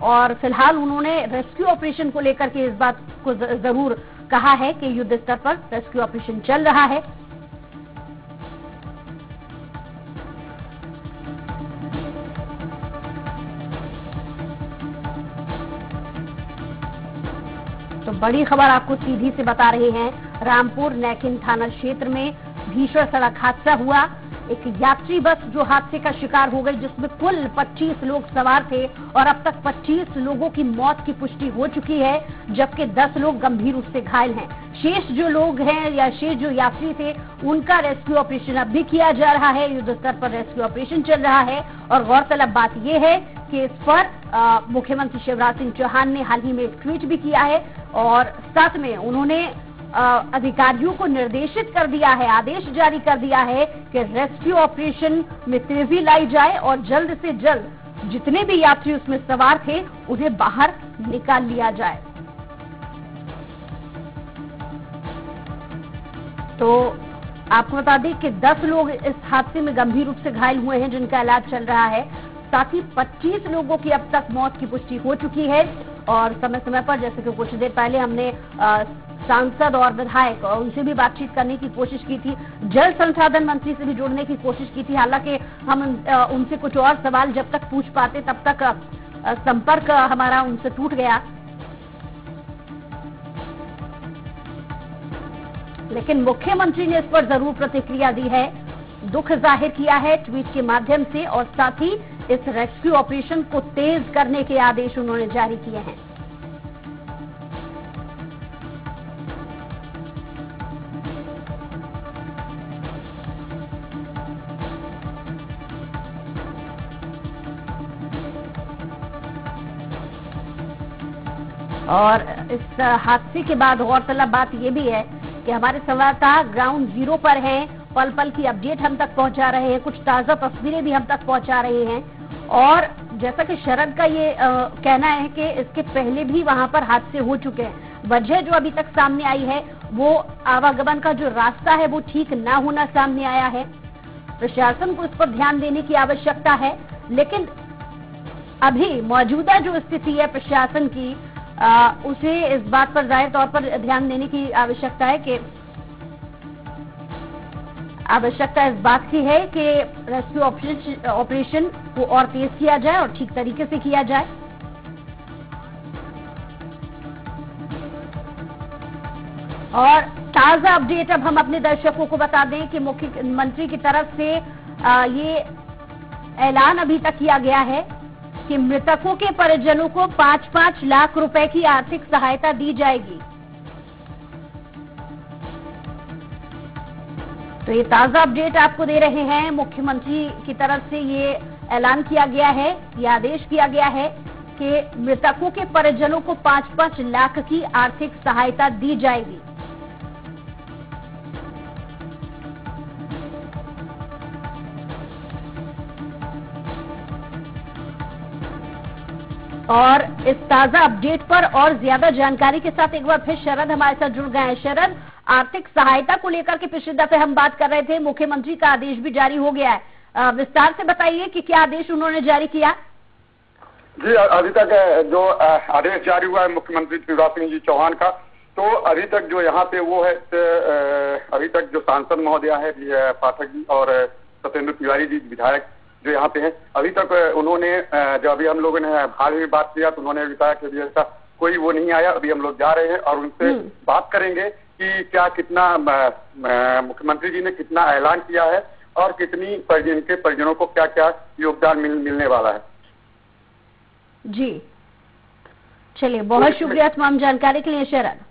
और फिलहाल उन्होंने रेस्क्यू ऑपरेशन को लेकर के इस बात को जरूर कहा है कि युद्ध स्तर पर रेस्क्यू ऑपरेशन चल रहा है। तो बड़ी खबर आपको सीधी से बता रहे हैं, रामपुर नैकिन थाना क्षेत्र में भीषण सड़क हादसा हुआ। एक यात्री बस जो हादसे का शिकार हो गई, जिसमें कुल 25 लोग सवार थे और अब तक 25 लोगों की मौत की पुष्टि हो चुकी है, जबकि 10 लोग गंभीर रूप से घायल हैं। शेष जो लोग हैं या शेष जो यात्री थे, उनका रेस्क्यू ऑपरेशन अब भी किया जा रहा है। युद्ध स्तर पर रेस्क्यू ऑपरेशन चल रहा है और गौरतलब बात यह है कि इस पर मुख्यमंत्री शिवराज सिंह चौहान ने हाल ही में एक ट्वीट भी किया है और साथ में उन्होंने अधिकारियों को निर्देशित कर दिया है, आदेश जारी कर दिया है कि रेस्क्यू ऑपरेशन में तेजी लाई जाए और जल्द से जल्द जितने भी यात्री उसमें सवार थे उन्हें बाहर निकाल लिया जाए। तो आपको बता दें कि 10 लोग इस हादसे में गंभीर रूप से घायल हुए हैं, जिनका इलाज चल रहा है। साथ ही 25 लोगों की अब तक मौत की पुष्टि हो चुकी है और समय समय पर, जैसे कि कुछ देर पहले हमने सांसद और विधायक उनसे भी बातचीत करने की कोशिश की थी, जल संसाधन मंत्री से भी जुड़ने की कोशिश की थी। हालांकि हम उनसे कुछ और सवाल जब तक पूछ पाते तब तक संपर्क हमारा उनसे टूट गया, लेकिन मुख्यमंत्री ने इस पर जरूर प्रतिक्रिया दी है, दुख जाहिर किया है ट्वीट के माध्यम से और साथ ही इस रेस्क्यू ऑपरेशन को तेज करने के आदेश उन्होंने जारी किए हैं। और इस हादसे के बाद गौरतलब बात यह भी है कि हमारे संवाददाता ग्राउंड जीरो पर हैं, पल पल की अपडेट हम तक पहुंचा रहे हैं, कुछ ताजा तस्वीरें भी हम तक पहुंचा रहे हैं। और जैसा कि शरद का ये कहना है कि इसके पहले भी वहां पर हादसे हो चुके हैं। वजह जो अभी तक सामने आई है वो आवागमन का जो रास्ता है वो ठीक ना होना सामने आया है। प्रशासन को इस पर ध्यान देने की आवश्यकता है, लेकिन अभी मौजूदा जो स्थिति है प्रशासन की, उसे इस बात पर जाहिर तौर पर ध्यान देने की आवश्यकता है कि आवश्यकता इस बात की है कि रेस्क्यू ऑपरेशन को और तेज किया जाए और ठीक तरीके से किया जाए। और ताजा अपडेट अब हम अपने दर्शकों को बता दें कि मुख्यमंत्री की तरफ से ये ऐलान अभी तक किया गया है कि मृतकों के परिजनों को 5-5 लाख रुपए की आर्थिक सहायता दी जाएगी। तो ये ताजा अपडेट आपको दे रहे हैं, मुख्यमंत्री की तरफ से ये ऐलान किया गया है, ये आदेश किया गया है कि मृतकों के परिजनों को 5-5 लाख की आर्थिक सहायता दी जाएगी। और इस ताजा अपडेट पर और ज्यादा जानकारी के साथ एक बार फिर शरद हमारे साथ जुड़ गए हैं। शरद, आर्थिक सहायता को लेकर के पिछले दफे हम बात कर रहे थे, मुख्यमंत्री का आदेश भी जारी हो गया है, विस्तार से बताइए कि क्या आदेश उन्होंने जारी किया। जी, अभी तक जो आदेश जारी हुआ है मुख्यमंत्री शिवराज सिंह जी चौहान का, तो अभी तक जो यहाँ पे वो है, अभी तक जो सांसद महोदया है पाठक जी और सत्येंद्र तिवारी जी विधायक जो यहाँ पे हैं, अभी तक उन्होंने, जब अभी हम लोगों ने हाल ही बात किया तो उन्होंने बताया कि अभी ऐसा कोई वो नहीं आया। अभी हम लोग जा रहे हैं और उनसे बात करेंगे कि क्या कितना मुख्यमंत्री जी ने कितना ऐलान किया है और कितनी इनके परिजनों को क्या क्या योगदान मिलने वाला है। जी चलिए, बहुत शुक्रिया तमाम जानकारी के लिए शरद।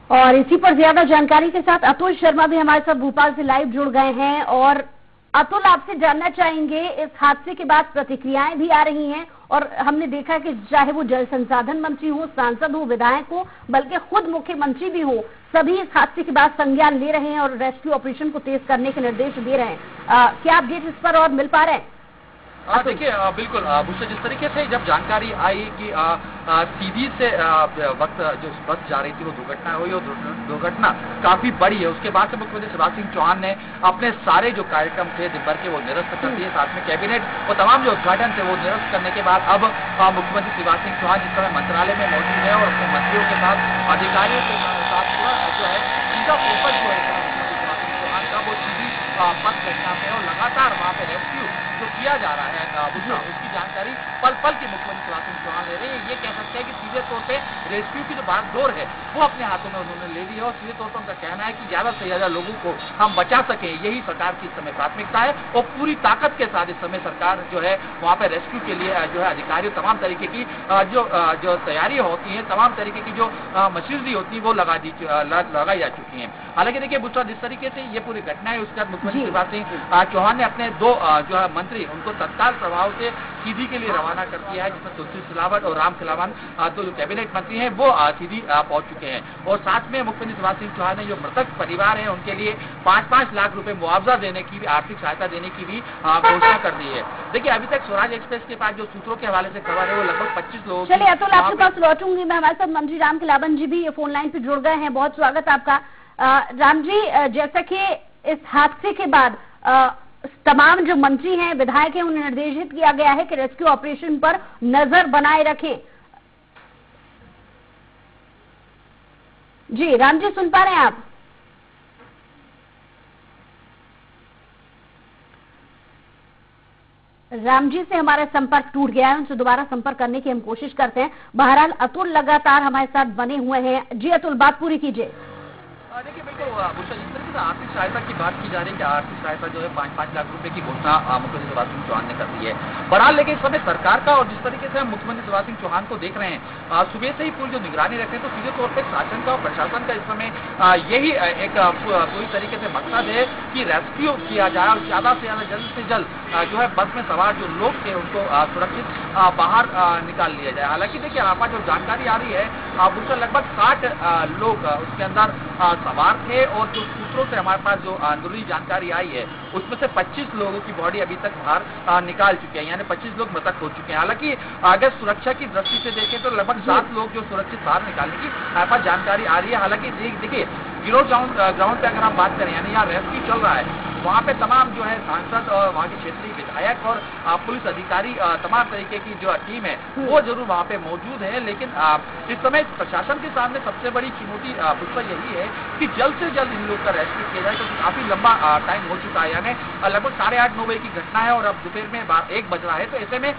और इसी पर ज्यादा जानकारी के साथ अतुल शर्मा भी हमारे साथ भोपाल से लाइव जुड़ गए हैं। और अतुल, आपसे जानना चाहेंगे, इस हादसे के बाद प्रतिक्रियाएं भी आ रही हैं और हमने देखा कि चाहे वो जल संसाधन मंत्री हो, सांसद हो, विधायक हो, बल्कि खुद मुख्यमंत्री भी हो, सभी इस हादसे के बाद संज्ञान ले रहे हैं और रेस्क्यू ऑपरेशन को तेज करने के निर्देश दे रहे हैं। क्या अपडेट इस पर और मिल पा रहे हैं? देखिए बिल्कुल बुशरा, जिस तरीके से जब जानकारी आई कि सीधी से वक्त जो बस जा रही थी वो दुर्घटना हुई और दुर्घटना काफी बड़ी है, उसके बाद से मुख्यमंत्री शिवराज सिंह चौहान ने अपने सारे जो कार्यक्रम थे दिन भर के वो निरस्त कर दिए, साथ में कैबिनेट और तमाम जो उद्घाटन थे वो निरस्त करने के बाद अब मुख्यमंत्री शिवराज सिंह चौहान जिस समय मंत्रालय में मौजूद है और अपने मंत्रियों के साथ अधिकारियों के साथ पूरा जो है उनका फोकस जो है मुख्यमंत्री शिवराज सिंह चौहान का वो सीधी पथ घटना पे और लगातार वहाँ पे रेस्क्यू जो किया जा रहा है उसकी जानकारी पल पल की मुख्यमंत्री शिवराज सिंह चौहान ले रहे हैं। ये कह सकते हैं कि सीधे तौर पे रेस्क्यू की जो बागडोर है वो अपने हाथों में उन्होंने ले ली है और सीधे तौर पर उनका कहना है कि ज्यादा से ज्यादा लोगों को हम बचा सकें, यही सरकार की इस समय प्राथमिकता है और पूरी ताकत के साथ इस समय सरकार जो है वहाँ पे रेस्क्यू के लिए जो है अधिकारियों तमाम तरीके की जो तैयारियां होती हैं, तमाम तरीके की जो मशीनरी होती है वो लगाई जा चुकी है। हालांकि देखिए बुशरा, जिस तरीके से ये पूरी घटना है उसके बाद मुख्यमंत्री शिवराज सिंह चौहान ने अपने दो जो है मंत्री उनको तत्काल प्रभाव से सीधी के लिए रवाना कर दिया है, जिसमें तुलसी सिलावट और राम खिलावन तो जो कैबिनेट मंत्री हैं वो सीधी पहुंच चुके हैं और साथ में मुख्यमंत्री शिवराज सिंह चौहान ने जो मृतक परिवार है उनके लिए 5-5 लाख रुपए मुआवजा देने की भी, आर्थिक सहायता देने की भी घोषणा कर दी है। देखिए अभी तक स्वराज एक्सप्रेस के पास जो सूत्रों के हवाले से खबर है वो लगभग 25 लोगों की। चलिए अतुल, आपके पास लौटूंगी मैं। हमारे साथ मंत्री राम खिलावन जी भी फोन लाइन पे जुड़ गए हैं, बहुत स्वागत आपका। राम जी, जैसा कि इस हादसे के बाद तमाम जो मंत्री हैं, विधायक हैं, उन्हें निर्देशित किया गया है कि रेस्क्यू ऑपरेशन पर नजर बनाए रखें। जी राम जी, सुन पा रहे हैं आप? राम जी से हमारा संपर्क टूट गया है, उनसे दोबारा संपर्क करने की हम कोशिश करते हैं। बहरहाल अतुल लगातार हमारे साथ बने हुए हैं। जी अतुल, बात पूरी कीजिए। देखिए बिल्कुल बुशरा, जिस तरीके से आर्थिक सहायता की बात की जा रही है कि आर्थिक सहायता जो है 5-5 लाख रुपए की घोषणा मुख्यमंत्री शिवराज सिंह चौहान ने कर दी है। बहरहाल लेकिन इस समय सरकार का और जिस तरीके से हम मुख्यमंत्री शिवराज सिंह चौहान को देख रहे हैं सुबह से ही पूरी जो निगरानी रख रहे हैं, तो सीधे तौर पर शासन का और प्रशासन का इस समय यही एक पूरी तरीके से मकसद है कि रेस्क्यू किया जाए और ज्यादा से जल्द जो है बस में सवार जो लोग थे उनको सुरक्षित बाहर निकाल लिया जाए। हालांकि देखिए हमारे पास जो जानकारी आ रही है बुशरा, लगभग 60 लोग उसके अंदर सवार थे और जो सूत्रों से हमारे पास जो अंदरूनी जानकारी आई है उसमें से 25 लोगों की बॉडी अभी तक बाहर निकाल चुके हैं, यानी 25 लोग मृतक हो चुके हैं। हालांकि अगर सुरक्षा की दृष्टि से देखें तो लगभग 7 लोग जो सुरक्षित बाहर निकालने की हमारे पास जानकारी आ रही है। हालांकि देखिए गिरोह ग्राउंड पे अगर हम बात करें, यानी यहाँ रेस्क्यू चल रहा है, वहाँ पे तमाम जो है सांसद और वहाँ के क्षेत्रीय विधायक और पुलिस अधिकारी तमाम तरीके की जो टीम है वो जरूर वहाँ पे मौजूद है। लेकिन इस समय प्रशासन के सामने सबसे बड़ी चुनौती बुशरा यही है कि जल्द से जल्द इन लोग का रेस्क्यू किया जाए, क्योंकि काफी लंबा टाइम हो चुका है, यानी लगभग 8:30-9 बजे की घटना है और अब दोपहर में 1 बज रहा है। तो ऐसे में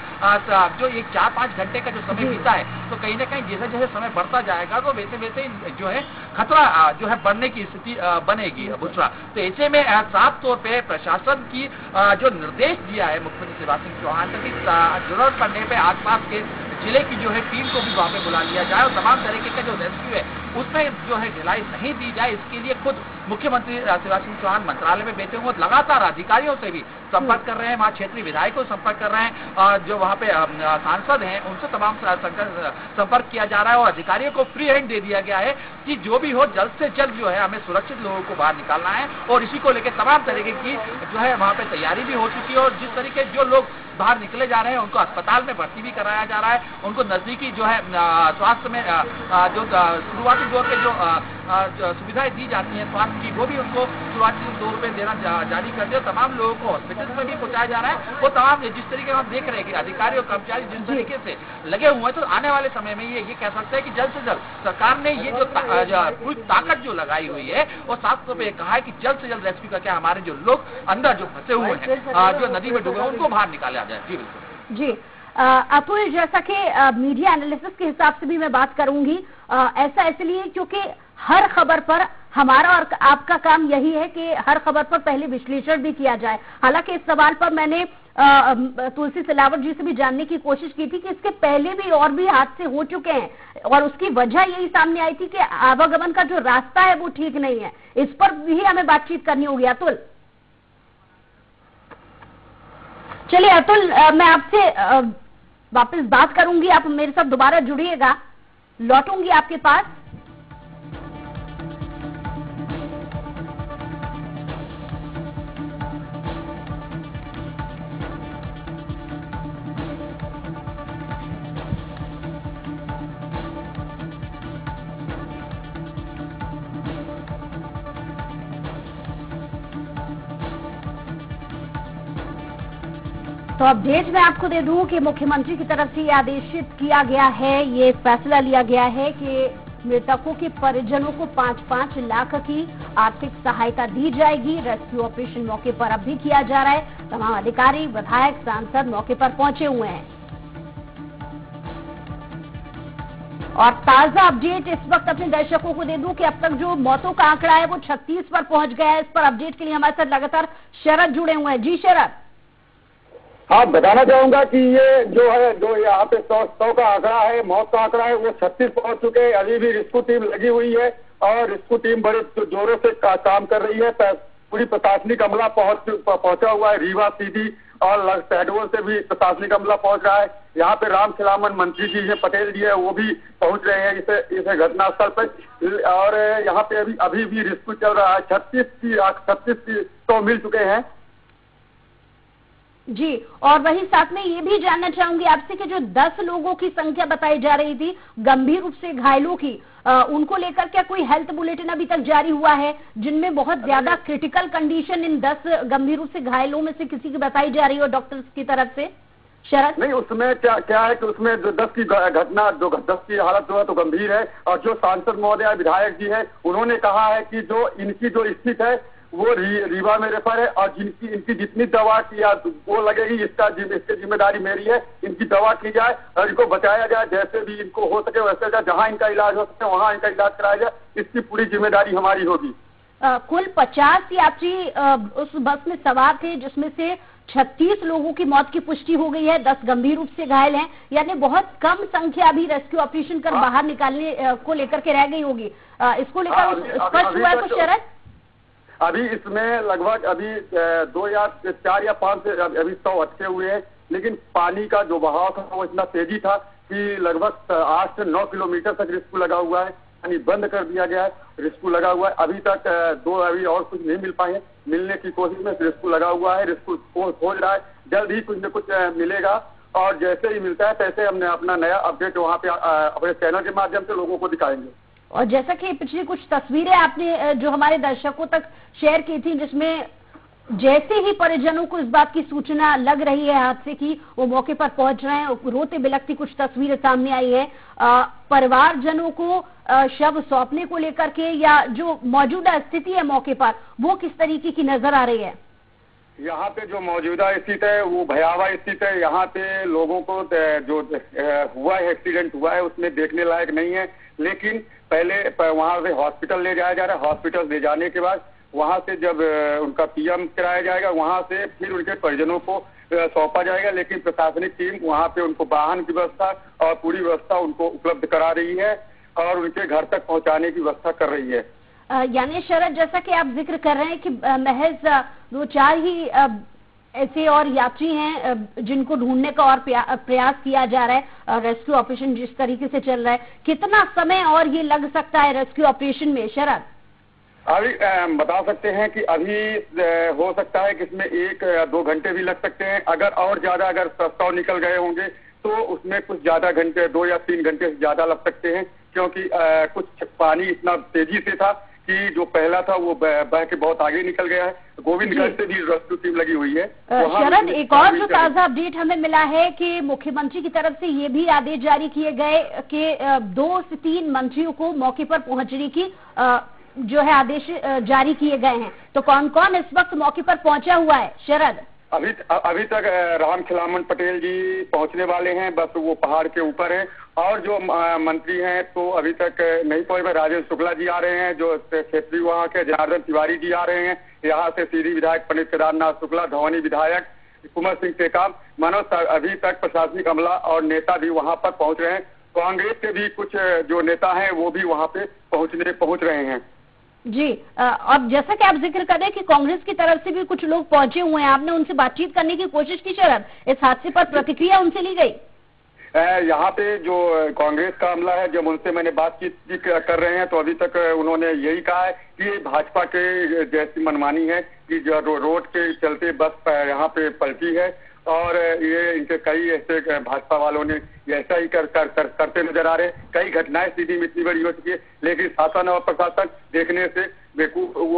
जो एक 4-5 घंटे का जो समय बीता है, तो कहीं ना कहीं जैसे जैसे समय बढ़ता जाएगा तो वैसे वैसे जो है खतरा जो है बढ़ने की स्थिति बनेगी बुशरा। तो ऐसे में साफ तौर पे प्रशासन की जो निर्देश दिया है मुख्यमंत्री शिवराज सिंह चौहान ने कि जरूरत पड़ने पे आसपास के जिले की जो है टीम को भी वहाँ पे बुला लिया जाए और तमाम तरीके का जो रेस्क्यू है उसमें जो है ढिलाई नहीं दी जाए, इसके लिए खुद मुख्यमंत्री शिवराज सिंह चौहान मंत्रालय में बैठे हुए लगातार अधिकारियों से भी संपर्क कर रहे हैं, वहाँ क्षेत्रीय विधायकों से संपर्क कर रहे हैं, जो वहाँ पे सांसद हैं उनसे तमाम संपर्क किया जा रहा है और अधिकारियों को फ्री हैंड दे दिया गया है कि जो भी हो जल्द से जल्द जो है हमें सुरक्षित लोगों को बाहर निकालना है और इसी को लेकर तमाम तरीके की जो है वहाँ पे तैयारी भी हो चुकी है। और जिस तरीके जो लोग बाहर निकले जा रहे हैं उनको अस्पताल में भर्ती भी कराया जा रहा है, उनको नजदीकी जो है स्वास्थ्य में जो शुरुआती दौर पे जो सुविधाएं दी जाती हैं स्वास्थ्य की, वो भी उनको शुरुआती दौर पे देना जारी कर दिया। तमाम लोगों को हॉस्पिटल में भी पहुंचाया जा रहा है। वो तमाम जिस तरीके हम देख रहे हैं कि अधिकारी और कर्मचारी जिस तरीके से लगे हुए हैं, तो आने वाले समय में ये कह सकते हैं कि जल्द से जल्द सरकार ने ये जो पूरी ताकत जो लगाई हुई है और साफ तौर पर कहा है कि जल्द से जल्द रेस्क्यू करके हमारे जो लोग अंदर जो फंसे हुए हैं, जो नदी में डूबे, उनको बाहर निकाला जाए। जी बिल्कुल जी अतुल, जैसा कि मीडिया एनालिसिस के हिसाब से भी मैं बात करूंगी, ऐसा इसलिए क्योंकि हर खबर पर हमारा और आपका काम यही है कि हर खबर पर पहले विश्लेषण भी किया जाए। हालांकि इस सवाल पर मैंने तुलसी सिलावट जी से भी जानने की कोशिश की थी कि इसके पहले भी और भी हादसे हो चुके हैं और उसकी वजह यही सामने आई थी कि आवागमन का जो रास्ता है वो ठीक नहीं है। इस पर भी हमें बातचीत करनी होगी। अतुल, चलिए अतुल, मैं आपसे वापस बात करूंगी, आप मेरे साथ दोबारा जुड़िएगा, लौटूंगी आपके पास। तो अपडेट मैं आपको दे दूं कि मुख्यमंत्री की तरफ से ये आदेशित किया गया है, ये फैसला लिया गया है कि मृतकों के परिजनों को 5-5 लाख की आर्थिक सहायता दी जाएगी। रेस्क्यू ऑपरेशन मौके पर अब भी किया जा रहा है। तमाम अधिकारी, विधायक, सांसद मौके पर पहुंचे हुए हैं। और ताजा अपडेट इस वक्त अपने दर्शकों को दे दूं कि अब तक जो मौतों का आंकड़ा है वो 36 पर पहुंच गया है। इस पर अपडेट के लिए हमारे साथ लगातार शरद जुड़े हुए हैं। जी शरद। हाँ, बताना चाहूंगा कि ये जो यहाँ पे 100 का आंकड़ा है, मौत का आंकड़ा है, वो 36 पहुंच चुके हैं। अभी भी रेस्क्यू टीम लगी हुई है और रेस्क्यू टीम बड़े जोरों से काम कर रही है। पूरी प्रशासनिक अमला पहुंचा हुआ है। रीवा, सीधी और शहडोल से भी प्रशासनिक अमला पहुंच रहा है। यहाँ पे राम खिलावन मंत्री जी हैं, पटेल जी है, वो भी पहुंच रहे हैं इस घटनास्थल पर। और यहाँ पे अभी भी रेस्क्यू चल रहा है। 36 तो मिल चुके हैं जी। और वही साथ में ये भी जानना चाहूंगी आपसे कि जो 10 लोगों की संख्या बताई जा रही थी गंभीर रूप से घायलों की, उनको लेकर क्या कोई हेल्थ बुलेटिन अभी तक जारी हुआ है, जिनमें बहुत ज्यादा क्रिटिकल कंडीशन इन 10 गंभीर रूप से घायलों में से किसी की बताई जा रही हो डॉक्टर्स की तरफ से? शरद नहीं, उसमें क्या है कि उसमें जो 10 की घटना, जो 10 की हालत जो है तो गंभीर है। और जो सांसद महोदय, विधायक जी है, उन्होंने कहा है कि जो इनकी जो स्थिति है वो रीवा में रेफर है और इनकी जितनी दवा की वो लगेगी, इसकी जिम्मेदारी मेरी है। इनकी दवा की जाए और इनको बचाया जाए, जैसे भी इनको हो सके वैसे जाए, जहाँ इनका इलाज हो सके वहाँ इनका इलाज कराया जाए। इसकी पूरी जिम्मेदारी हमारी होगी। कुल 50 यात्री उस बस में सवार थे, जिसमें से 36 लोगों की मौत की पुष्टि हो गई है, 10 गंभीर रूप से घायल हैं। यानी बहुत कम संख्या अभी रेस्क्यू ऑपरेशन कर बाहर निकालने को लेकर के रह गई होगी। इसको लेकर स्पष्ट हुआ है कुछ शरद? अभी इसमें लगभग अभी 2 या 4 या 5 से अभी 100 अटके हुए हैं। लेकिन पानी का जो बहाव था वो इतना तेजी था कि लगभग 8 से 9 किलोमीटर तक रेस्क्यू लगा हुआ है। यानी बंद कर दिया गया है, रेस्क्यू लगा हुआ है। अभी तक 2 अभी और कुछ नहीं मिल पाए हैं। मिलने की कोशिश में रेस्क्यू लगा हुआ है, रेस्क्यू खोज रहा है। जल्द ही कुछ न कुछ मिलेगा और जैसे ही मिलता है तैसे हमने अपना नया अपडेट वहाँ पे अपने चैनल के माध्यम से लोगों को दिखाएंगे। और जैसा कि पिछली कुछ तस्वीरें आपने जो हमारे दर्शकों तक शेयर की थी, जिसमें जैसे ही परिजनों को इस बात की सूचना लग रही है हादसे की, वो मौके पर पहुंच रहे हैं। रोते बिलखती कुछ तस्वीरें सामने आई है। परिवारजनों को शव सौंपने को लेकर के या जो मौजूदा स्थिति है मौके पर, वो किस तरीके की नजर आ रही है? यहाँ पे जो मौजूदा स्थिति है वो भयावह स्थिति है। यहाँ पे लोगों को जो हुआ है, एक्सीडेंट हुआ है, उसमें देखने लायक नहीं है। लेकिन पहले वहाँ से हॉस्पिटल ले जाया जा रहा है। हॉस्पिटल ले जाने के बाद वहाँ से जब उनका पीएम कराया जाएगा, वहाँ से फिर उनके परिजनों को सौंपा जाएगा। लेकिन प्रशासनिक टीम वहाँ पे उनको वाहन की व्यवस्था और पूरी व्यवस्था उनको उपलब्ध करा रही है और उनके घर तक पहुँचाने की व्यवस्था कर रही है। यानी शरद, जैसा कि आप जिक्र कर रहे हैं कि महज 2-4 ही ऐसे और यात्री हैं जिनको ढूंढने का और प्रयास किया जा रहा है। रेस्क्यू ऑपरेशन जिस तरीके से चल रहा है, कितना समय और ये लग सकता है रेस्क्यू ऑपरेशन में शरद? अभी बता सकते हैं कि अभी हो सकता है कि इसमें 1 या 2 घंटे भी लग सकते हैं। और ज्यादा अगर प्रस्ताव निकल गए होंगे तो उसमें कुछ ज्यादा घंटे, 2 या 3 घंटे से ज्यादा लग सकते हैं। क्योंकि कुछ पानी इतना तेजी से था कि जो पहला था वो बह के बहुत आगे निकल गया है। गोविंदगढ़ से भी रेस्क्यू टीम लगी हुई है। शरद, एक और जो ताजा अपडेट हमें मिला है कि मुख्यमंत्री की तरफ से ये भी आदेश जारी किए गए कि 2 से 3 मंत्रियों को मौके पर पहुंचने की जो है आदेश जारी किए गए हैं। तो कौन कौन इस वक्त मौके पर पहुंचा हुआ है शरद? अभी तक राम खिलावन पटेल जी पहुंचने वाले हैं, बस वो पहाड़ के ऊपर हैं। और जो मंत्री हैं तो अभी तक नहीं पहुंचे। राजेंद्र शुक्ला जी आ रहे हैं, जो क्षेत्रीय वहाँ के जनार्दन तिवारी जी आ रहे हैं। यहाँ से सीधी विधायक पंडित केदारनाथ शुक्ला, धवनी विधायक कुंवर सिंह टेकाम, मनोज। अभी तक प्रशासनिक अमला और नेता भी वहाँ पर पहुँच रहे हैं। कांग्रेस के भी कुछ जो नेता हैं वो भी वहाँ पे पहुँच रहे हैं। जी। अब जैसा कि आप जिक्र कर रहे हैं कि कांग्रेस की तरफ से भी कुछ लोग पहुंचे हुए हैं, आपने उनसे बातचीत करने की कोशिश की शरद? इस हादसे पर प्रतिक्रिया उनसे ली गई? यहाँ पे जो कांग्रेस का अमला है, जब उनसे मैंने बातचीत कर रहे हैं तो अभी तक उन्होंने यही कहा है कि भाजपा के जैसी मनमानी है कि जो रोड के चलते बस यहाँ पे पलटी है। और ये इनके कई ऐसे भाजपा वालों ने ऐसा ही करते नजर आ रहे हैं। कई घटनाएं सिटी में इतनी बड़ी हो चुकी है, लेकिन शासन और प्रशासन देखने से बेवकूफ